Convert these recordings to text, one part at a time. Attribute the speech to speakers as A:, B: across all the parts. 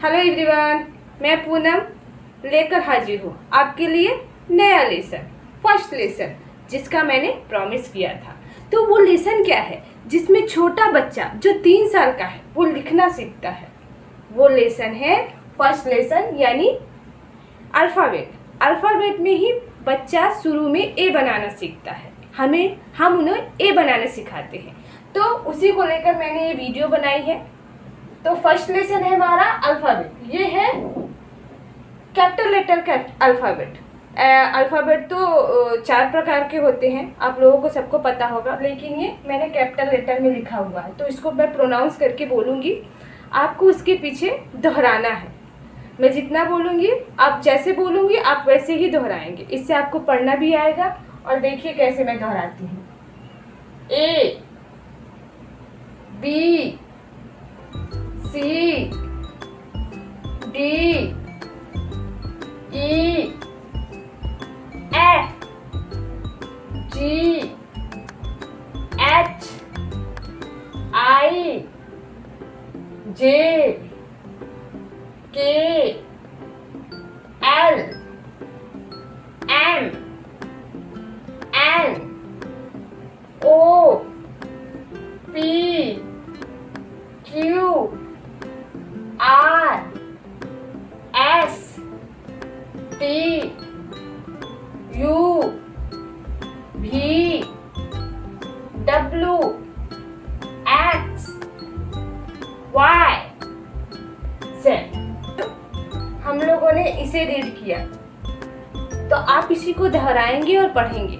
A: Hello everyone, मैं पूनम लेकर हाजिर हूँ आपके लिए नया लेसन, फर्स्ट लेसन, जिसका मैंने प्रॉमिस किया था। तो वो लेसन क्या है जिसमें छोटा बच्चा जो 3 साल का है वो लिखना सीखता है। वो लेसन है फर्स्ट लेसन, यानी अल्फ़ाबेट। अल्फ़ाबेट में ही बच्चा शुरू में ए बनाना सीखता है। हम उन्हें ए बनाना सिखाते हैं। तो उसी को लेकर मैंने ये वीडियो बनाई है। तो फर्स्ट लेसन है हमारा अल्फ़ाबेट। ये है कैपिटल लेटर का अल्फ़ाबेट। अल्फ़ाबेट तो 4 प्रकार के होते हैं, आप लोगों को सबको पता होगा, लेकिन ये मैंने कैपिटल लेटर में लिखा हुआ है। तो इसको मैं प्रोनाउंस करके बोलूँगी, आपको उसके पीछे दोहराना है। मैं जितना बोलूँगी, आप जैसे बोलूँगी आप वैसे ही दोहराएंगे। इससे आपको पढ़ना भी आएगा। और देखिए कैसे मैं दोहराती हूँ। A, B, C, D, E, F, G, H, I, J, K, L, M, N, O, P, Q, R, S, T, U, V, W, X, Y, Z. हम लोगों ने इसे रीड किया, तो आप इसी को दोहराएंगे और पढ़ेंगे।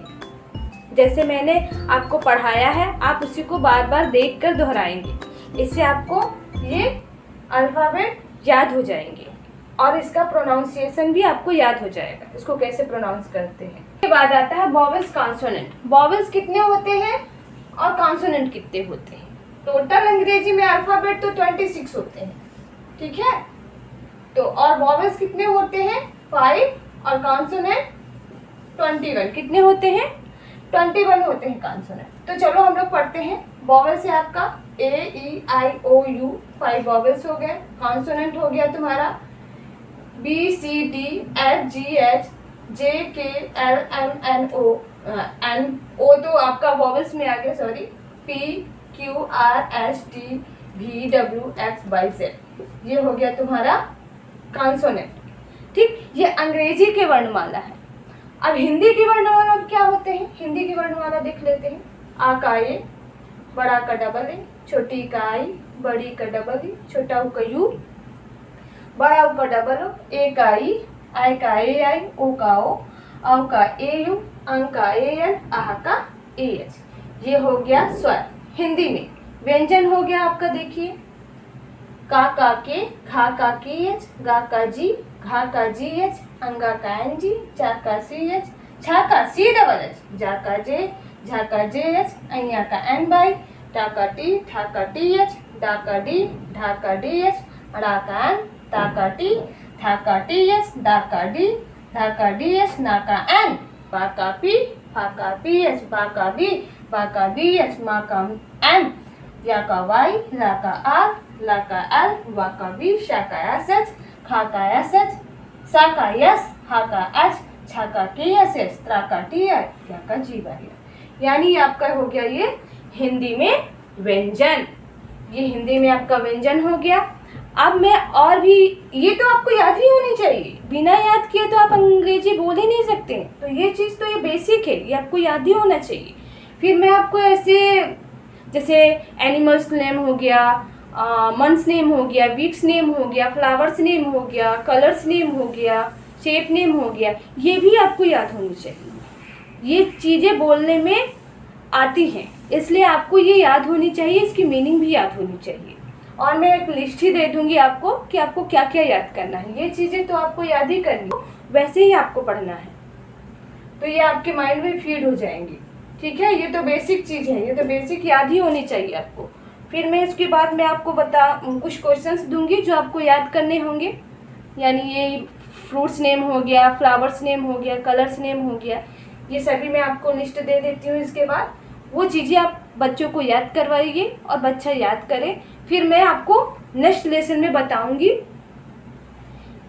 A: जैसे मैंने आपको पढ़ाया है, आप उसी को बार बार देखकर दोहराएंगे। इससे आपको ये अल्फ़ाबेट याद हो जाएंगे और इसका प्रोनाउंसिएशन भी आपको याद हो जाएगा, इसको कैसे प्रोनाउंस करते हैं। इसके बाद आता है वॉवेल्स, कॉन्सोनेंट। वॉवेल्स कितने होते हैं और कॉन्सोनेंट कितने होते हैं। टोटल अंग्रेजी में अल्फ़ाबेट तो 26 होते हैं, ठीक है। तो और वॉवेल्स कितने होते हैं 5, और कॉन्सोनेंट 21। कितने होते हैं 21 होते हैं कॉन्सोनेंट। तो चलो हम लोग पढ़ते हैं। वॉवेल से आपका ए, ई, आई, ओ, यू 5 वॉवेल्स हो गए। कॉन्सोनेंट हो गया तुम्हारा B, C, D, F, G, H, J, K, L, M, N, O. N, O तो आपका वॉवेल्स में आ गया, sorry. P, Q, R, S, T, V, W, X, Y, Z. ये हो गया तुम्हारा कॉन्सोनेंट, ठीक। ये अंग्रेजी के वर्णमाला है। अब हिंदी की वर्णमाला क्या होते हैं, हिंदी की वर्णमाला देख लेते हैं। आ का ए, बड़ा का डबल ए, छोटी का आई, बड़ी का डबल ई, छोटा उ का यू, बड़ा उ का डबल ओ, ए का आई का ए आई, ओ का ओ, औ का ए यू, अंग का ए एन, आह का ए एच। ये हो गया स्वर हिंदी में। व्यंजन हो गया आपका, देखिए का के, खा का के एच, गा का जी, घा का जी एच, अंगा का एन जी, चा का सी एच, छा का सी डबल एच, जा का जे, झा का जे एच, अइया का एन बाई, टा का टी, ठा का टी एच, डा का डी, ढा का डी एच, अड़ा का एन, ता का टी, ठा का टी एच, डा का डी, धा का डी एच, ना का एन, पा का पी, फा का पी एच, बा का बी एच, मा का एन, या का वाई, ला का आर, ला का एल, वा का बी, शा का एस एच, खा का एस एच, सा का यस, हा का एच, छा का के एस एच, त्रा का टी आई, या का जी वाई। यानी आपका हो गया ये हिंदी में व्यंजन। ये हिंदी में आपका व्यंजन हो गया। अब मैं और भी, ये तो आपको याद ही होनी चाहिए, बिना याद किए तो आप अंग्रेजी बोल ही नहीं सकते। तो ये चीज़ तो ये बेसिक है, ये आपको याद ही होना चाहिए। फिर मैं आपको ऐसे, जैसे एनिमल्स नेम हो गया, मंथ्स नेम हो गया, वीक्स नेम हो गया, फ्लावर्स नेम हो गया, कलर्स नेम हो गया, शेप नेम हो गया, ये भी आपको याद होनी चाहिए। ये चीज़ें बोलने में आती हैं, इसलिए आपको ये याद होनी चाहिए, इसकी मीनिंग भी याद होनी चाहिए। और मैं एक लिस्ट ही दे दूंगी आपको कि आपको क्या क्या याद करना है। ये चीज़ें तो आपको याद ही करनी, वैसे ही आपको पढ़ना है, तो ये आपके माइंड में फीड हो जाएंगी, ठीक है। ये तो बेसिक चीज़ है, ये तो बेसिक याद ही होनी चाहिए आपको। फिर मैं इसके बाद मैं आपको कुछ क्वेश्चंस दूंगी जो आपको याद करने होंगे। यानी ये फ्रूट्स नेम हो गया, फ्लावर्स नेम हो गया, कलर्स नेम हो गया, ये सभी मैं आपको लिस्ट दे देती हूँ। इसके बाद वो चीज़ें आप बच्चों को याद करवाइए और बच्चा याद करे। फिर मैं आपको नेक्स्ट लेसन में बताऊंगी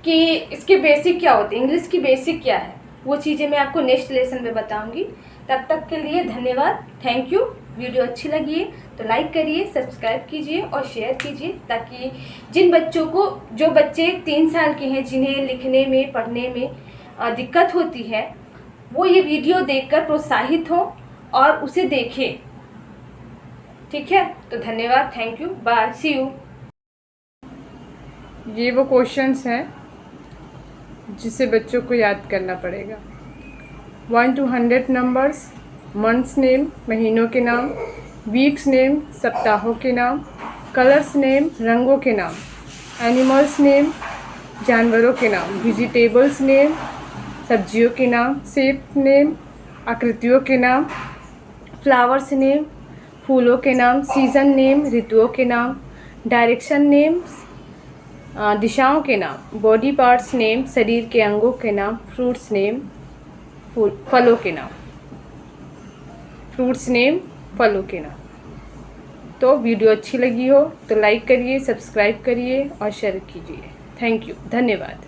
A: कि इसके बेसिक क्या होते हैं, इंग्लिश की बेसिक क्या है, वो चीज़ें मैं आपको नेक्स्ट लेसन में बताऊंगी। तब तक के लिए धन्यवाद, थैंक यू। वीडियो अच्छी लगी है तो लाइक करिए, सब्सक्राइब कीजिए और शेयर कीजिए, ताकि जिन बच्चों को, जो बच्चे 3 साल के हैं जिन्हें लिखने में पढ़ने में दिक्कत होती है, वो ये वीडियो देखकर प्रोत्साहित हो और उसे देखें। ठीक है, तो धन्यवाद, thank you, bye, see you.
B: ये वो क्वेश्चंस हैं जिसे बच्चों को याद करना पड़ेगा। 1 to 100 नंबर्स, मंथ्स नेम महीनों के नाम, वीक्स नेम सप्ताहों के नाम, कलर्स नेम रंगों के नाम, एनिमल्स नेम जानवरों के नाम, वेजिटेबल्स नेम सब्जियों के नाम, शेप नेम आकृतियों के नाम, फ्लावर्स नेम फूलों के नाम, सीज़न नेम ऋतुओं के नाम, डायरेक्शन नेम दिशाओं के नाम, बॉडी पार्ट्स नेम शरीर के अंगों के नाम, फ्रूट्स नेम फलों के नाम, फ्रूट्स नेम फलों के नाम। तो वीडियो अच्छी लगी हो तो लाइक करिए, सब्सक्राइब करिए और शेयर कीजिए। थैंक यू, धन्यवाद।